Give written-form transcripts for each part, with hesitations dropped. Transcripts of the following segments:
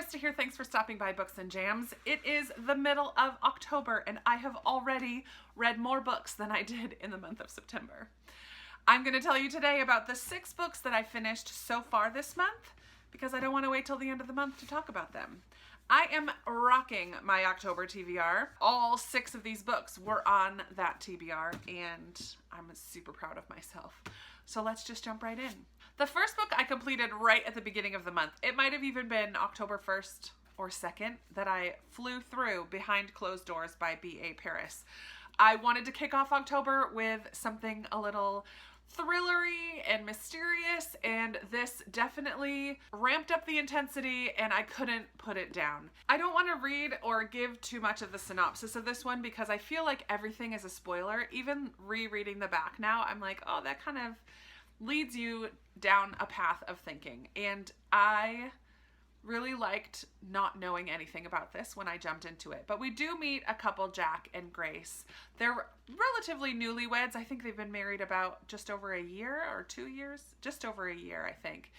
Krista here. Thanks for stopping by Books and Jams. It is the middle of October and I have already read more books than I did in the month of September. I'm going to tell you today about the 6 books that I finished so far this month because I don't want to wait till the end of the month to talk about them. I am rocking my October TBR. All 6 of these books were on that TBR and I'm super proud of myself. So let's just jump right in. The first book I completed right at the beginning of the month. It might have even been October 1st or 2nd that I flew through Behind Closed Doors by B.A. Paris. I wanted to kick off October with something a little thrillery and mysterious, and this definitely ramped up the intensity and I couldn't put it down. I don't want to read or give too much of the synopsis of this one because I feel like everything is a spoiler. Even rereading the back now, I'm like, oh, that kind of leads you down a path of thinking. And I really liked not knowing anything about this when I jumped into it. But we do meet a couple, Jack and Grace. They're relatively newlyweds. I think they've been married about just over a year or 2 years. Just over a year, I think.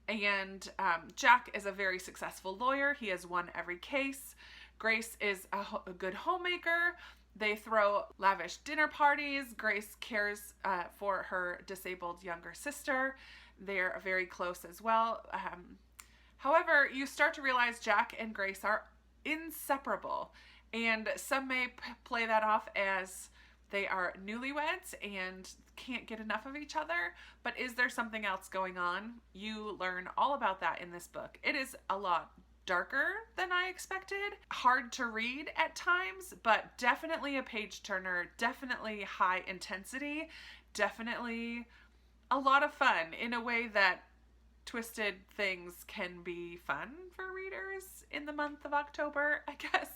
And Jack is a very successful lawyer. He has won every case. Grace is a good homemaker. They throw lavish dinner parties. Grace cares for her disabled younger sister. They're very close as well. However, you start to realize Jack and Grace are inseparable, and some may play that off as they are newlyweds and can't get enough of each other, but is there something else going on? You learn all about that in this book. It is a lot darker than I expected, hard to read at times, but definitely a page turner, definitely high intensity, definitely a lot of fun in a way that twisted things can be fun for readers in the month of October, I guess.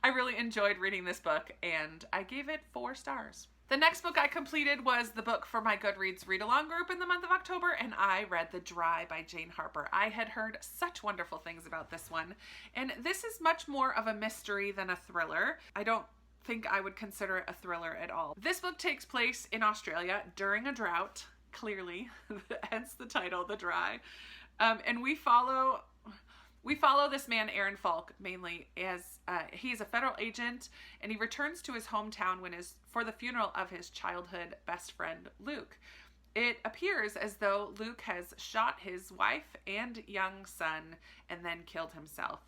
I really enjoyed reading this book and I gave it 4 stars. The next book I completed was the book for my Goodreads read-along group in the month of October, and I read The Dry by Jane Harper. I had heard such wonderful things about this one, and this is much more of a mystery than a thriller. I don't think I would consider it a thriller at all. This book takes place in Australia during a drought, clearly, hence the title, The Dry. And we follow this man, Aaron Falk, mainly as he's a federal agent, and he returns to his hometown for the funeral of his childhood best friend, Luke. It appears as though Luke has shot his wife and young son and then killed himself.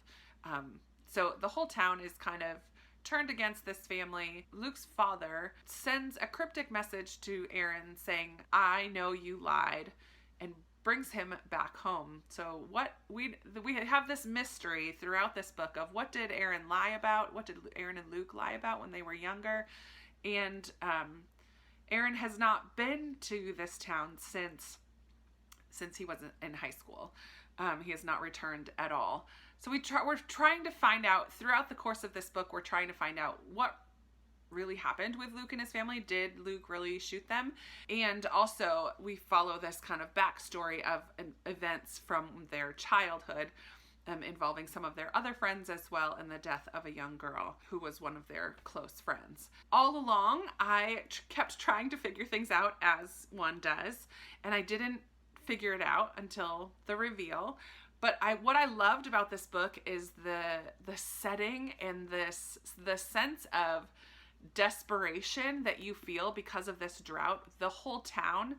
So the whole town is kind of turned against this family. Luke's father sends a cryptic message to Aaron saying, "I know you lied," and brings him back home. So what we have this mystery throughout this book of what did Aaron lie about? What did Aaron and Luke lie about when they were younger? And Aaron has not been to this town since he was in high school. He has not returned at all. So we're trying to find out throughout the course of this book. We're trying to find out what really happened with Luke and his family. Did Luke really shoot them? And also we follow this kind of backstory of events from their childhood, involving some of their other friends as well, and the death of a young girl who was one of their close friends. All along, I kept trying to figure things out as one does, and I didn't figure it out until the reveal. But what I loved about this book is the setting and the sense of desperation that you feel because of this drought. The whole town,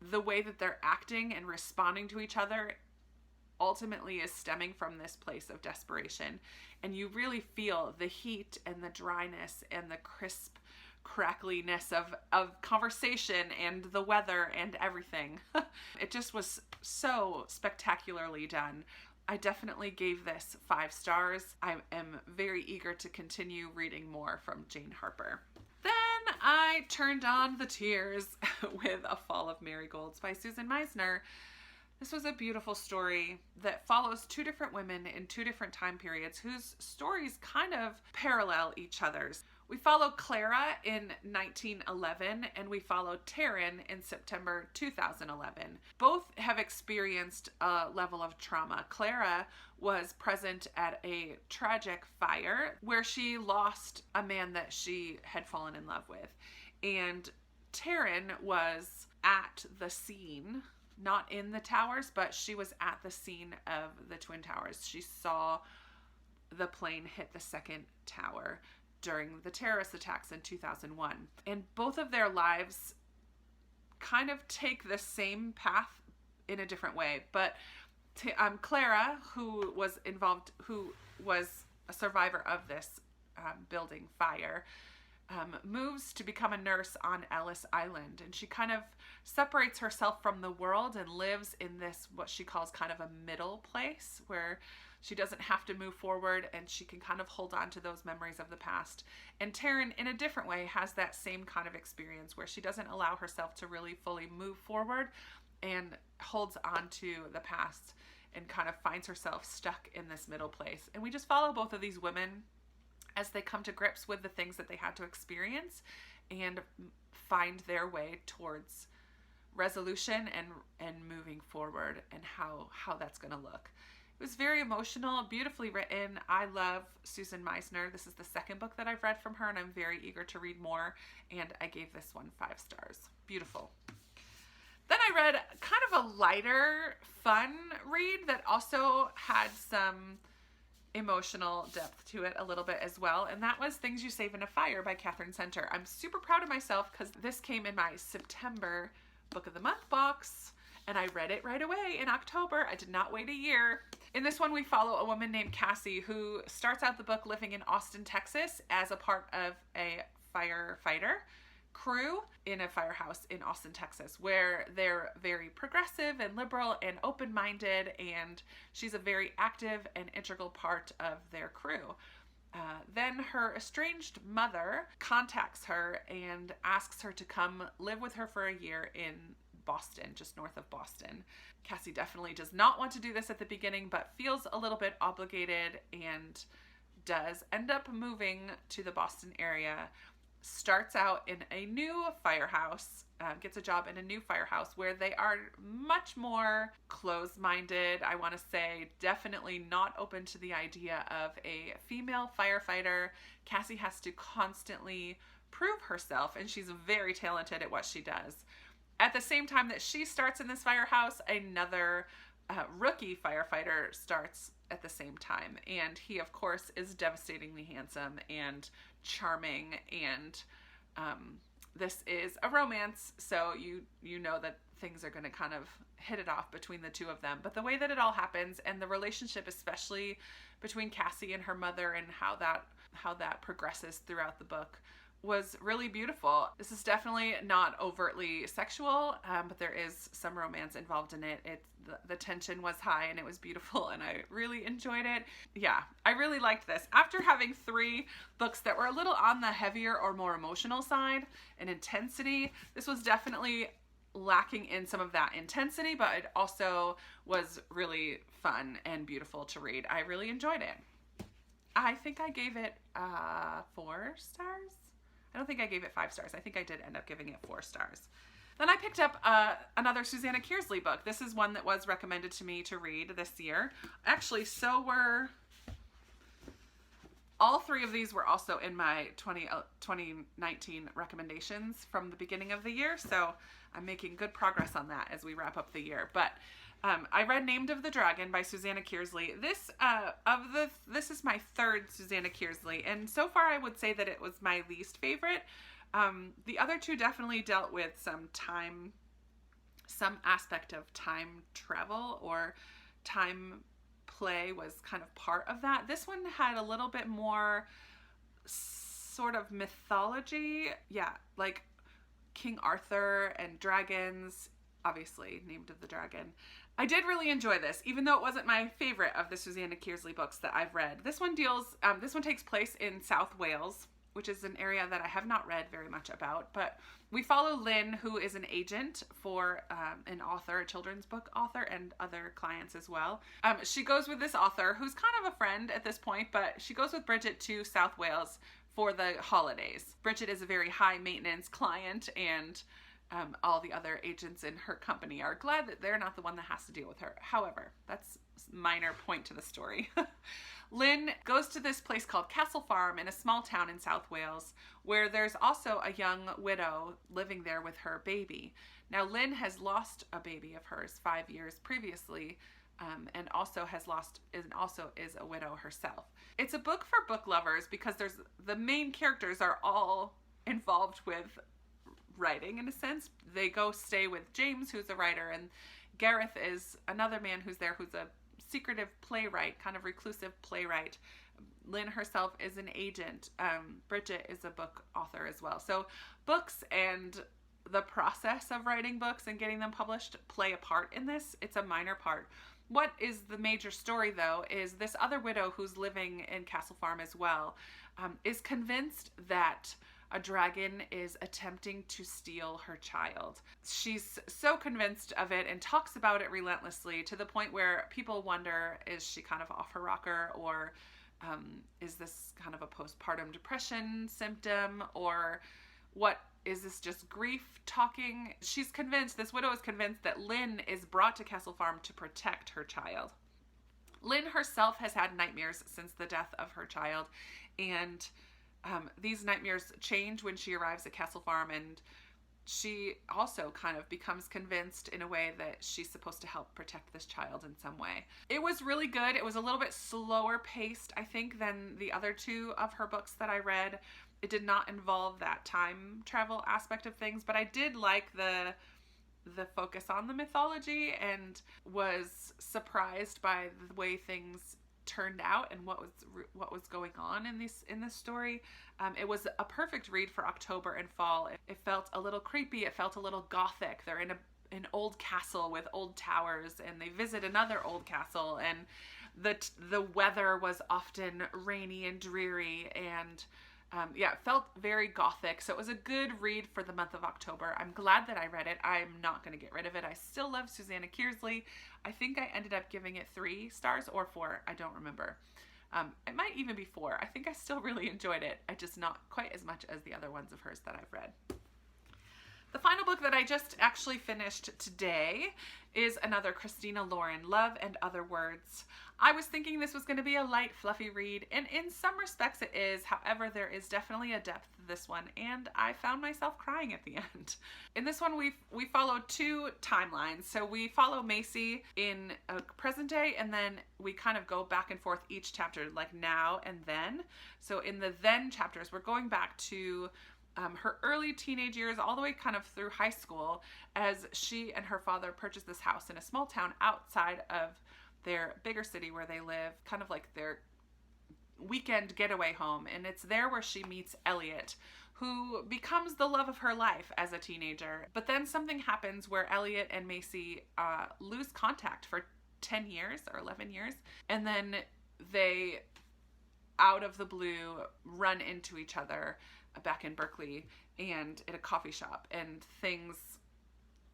the way that they're acting and responding to each other ultimately is stemming from this place of desperation. And you really feel the heat and the dryness and the crisp crackliness of conversation and the weather and everything. It just was so spectacularly done. I definitely gave this 5 stars. I am very eager to continue reading more from Jane Harper. Then I turned on the tears with A Fall of Marigolds by Susan Meisner. This was a beautiful story that follows 2 different women in 2 different time periods whose stories kind of parallel each other's. We follow Clara in 1911 and we follow Taryn in September 2011. Both have experienced a level of trauma. Clara was present at a tragic fire where she lost a man that she had fallen in love with. And Taryn was at the scene not in the towers, but she was at the scene of the Twin Towers. She saw the plane hit the second tower during the terrorist attacks in 2001. And both of their lives kind of take the same path in a different way. But Clara, who was a survivor of this building fire, moves to become a nurse on Ellis Island, and she kind of separates herself from the world and lives in this, what she calls kind of a middle place, where she doesn't have to move forward and she can kind of hold on to those memories of the past. And Taryn, in a different way, has that same kind of experience where she doesn't allow herself to really fully move forward and holds on to the past and kind of finds herself stuck in this middle place. And we just follow both of these women as they come to grips with the things that they had to experience and find their way towards resolution and moving forward, and how that's going to look. It was very emotional, beautifully written. I love Susan Meisner. This is the second book that I've read from her, and I'm very eager to read more, and I gave this one 5 stars. Beautiful. Then I read kind of a lighter, fun read that also had some emotional depth to it a little bit as well, and that was Things You Save in a Fire by Catherine Center. I'm super proud of myself because this came in my September Book of the Month box, and I read it right away in October. I did not wait a year. In this one, we follow a woman named Cassie who starts out the book living in Austin, Texas as a part of a firefighter crew in a firehouse in Austin, Texas, where they're very progressive and liberal and open-minded, and she's a very active and integral part of their crew. Then her estranged mother contacts her and asks her to come live with her for a year in Boston, just north of Boston. Cassie definitely does not want to do this at the beginning, but feels a little bit obligated and does end up moving to the Boston area. Starts out in a new firehouse, gets a job in a new firehouse where they are much more closed-minded. I want to say definitely not open to the idea of a female firefighter. Cassie has to constantly prove herself, and she's very talented at what she does. At the same time that she starts in this firehouse, another rookie firefighter starts at the same time, and he of course is devastatingly handsome and charming, and this is a romance, so you know that things are going to kind of hit it off between the two of them. But the way that it all happens, and the relationship especially between Cassie and her mother, and how that progresses throughout the book, was really beautiful. This is definitely not overtly sexual, but there is some romance involved in it. The tension was high, and it was beautiful, and I really enjoyed it. Yeah, I really liked this. After having 3 books that were a little on the heavier or more emotional side and intensity, this was definitely lacking in some of that intensity, but it also was really fun and beautiful to read. I really enjoyed it. I think I gave it 4 stars. I don't think I gave it 5 stars. I think I did end up giving it 4 stars. Then I picked up another Susanna Kearsley book. This is one that was recommended to me to read this year. Actually, so were all 3 of these were also in my 2019 recommendations from the beginning of the year. So I'm making good progress on that as we wrap up the year. But I read Named of the Dragon by Susanna Kearsley. This is my 3rd Susanna Kearsley, and so far I would say that it was my least favorite. The other 2 definitely dealt with some aspect of time travel, or time play was kind of part of that. This one had a little bit more sort of mythology. Yeah, like King Arthur and dragons, obviously Named of the Dragon. I did really enjoy this, even though it wasn't my favorite of the Susanna Kearsley books that I've read. This one takes place in South Wales, which is an area that I have not read very much about, but we follow Lynn, who is an agent for an author, a children's book author, and other clients as well. She goes with this author, who's kind of a friend at this point, but she goes with Bridget to South Wales for the holidays. Bridget is a very high maintenance client, and all the other agents in her company are glad that they're not the one that has to deal with her. However, that's a minor point to the story. Lynn goes to this place called Castle Farm in a small town in South Wales, where there's also a young widow living there with her baby. Now, Lynn has lost a baby of hers 5 years previously, and also is a widow herself. It's a book for book lovers because the main characters are all involved with writing in a sense. They go stay with James, who's a writer, and Gareth is another man who's there, who's a secretive playwright, kind of reclusive playwright. Lynn herself is an agent. Bridget is a book author as well. So books and the process of writing books and getting them published play a part in this. It's a minor part. What is the major story, though, is this other widow who's living in Castle Farm as well, is convinced that a dragon is attempting to steal her child. She's so convinced of it and talks about it relentlessly, to the point where people wonder, is she kind of off her rocker, or is this kind of a postpartum depression symptom, or what is this, just grief talking? This widow is convinced that Lynn is brought to Castle Farm to protect her child. Lynn herself has had nightmares since the death of her child, and these nightmares change when she arrives at Castle Farm, and she also kind of becomes convinced in a way that she's supposed to help protect this child in some way. It was really good. It was a little bit slower paced, I think, than the other two of her books that I read. It did not involve that time travel aspect of things, but I did like the focus on the mythology, and was surprised by the way things turned out and what was going on in this story. It was a perfect read for October and fall. It felt a little creepy. It felt a little gothic. They're in an old castle with old towers, and they visit another old castle, and the weather was often rainy and dreary, and it felt very gothic. So it was a good read for the month of October. I'm glad that I read it. I'm not going to get rid of it. I still love Susanna Kearsley. I think I ended up giving it 3 stars or 4. I don't remember. It might even be 4. I think I still really enjoyed it. I just not quite as much as the other ones of hers that I've read. The final book that I just actually finished today is another Christina Lauren, Love and Other Words. I was thinking this was going to be a light, fluffy read, and in some respects it is. However, there is definitely a depth to this one, and I found myself crying at the end. In this one, we follow 2 timelines. So we follow Macy in a present day, and then we kind of go back and forth each chapter, like now and then. So in the then chapters, we're going back to her early teenage years all the way kind of through high school, as she and her father purchased this house in a small town outside of their bigger city where they live, kind of like their weekend getaway home. And it's there where she meets Elliot, who becomes the love of her life as a teenager. But then something happens where Elliot and Macy lose contact for 10 years or 11 years. And then they, out of the blue, run into each other back in Berkeley and at a coffee shop, and things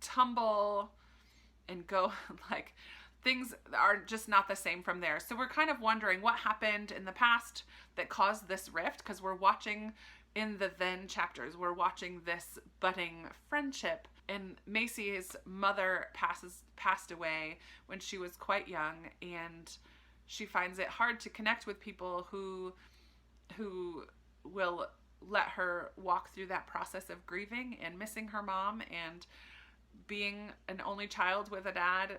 tumble and go, like, things are just not the same from there. So we're kind of wondering what happened in the past that caused this rift, because we're watching in the then chapters, we're watching this budding friendship. And Macy's mother passed away when she was quite young, and she finds it hard to connect with people who will let her walk through that process of grieving and missing her mom and being an only child with a dad.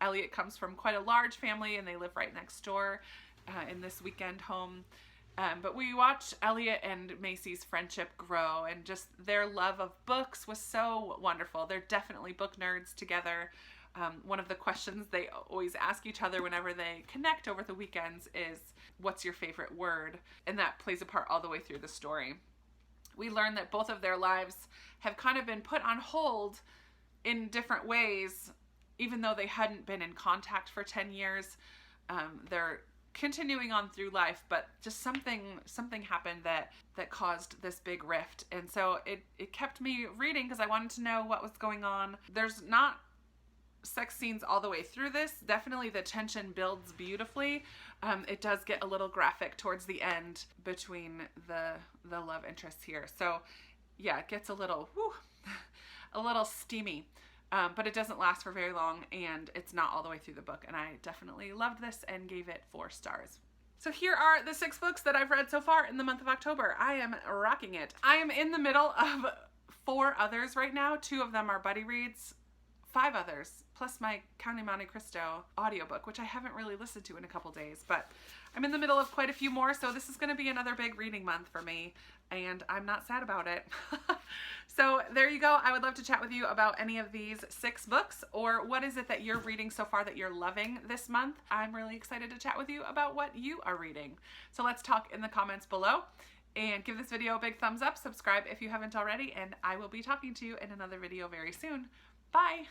Elliot comes from quite a large family, and they live right next door in this weekend home. But we watch Elliot and Macy's friendship grow, and just their love of books was so wonderful. They're definitely book nerds together. One of the questions they always ask each other whenever they connect over the weekends is, what's your favorite word? And that plays a part all the way through the story. We learn that both of their lives have kind of been put on hold in different ways, even though they hadn't been in contact for 10 years. They're continuing on through life, but just something happened that caused this big rift. And so it kept me reading because I wanted to know what was going on. There's not sex scenes all the way through this. Definitely the tension builds beautifully. It does get a little graphic towards the end between the love interests here. So yeah, it gets a little steamy. But it doesn't last for very long, and it's not all the way through the book. And I definitely loved this and gave it 4 stars. So here are the 6 books that I've read so far in the month of October. I am rocking it. I am in the middle of 4 others right now. 2 of them are buddy reads, 5 others, plus my Counting Monte Cristo audiobook, which I haven't really listened to in a couple days, but I'm in the middle of quite a few more, so this is going to be another big reading month for me, and I'm not sad about it. So there you go. I would love to chat with you about any of these 6 books, or what is it that you're reading so far that you're loving this month. I'm really excited to chat with you about what you are reading. So let's talk in the comments below, and give this video a big thumbs up, subscribe if you haven't already, and I will be talking to you in another video very soon. Bye!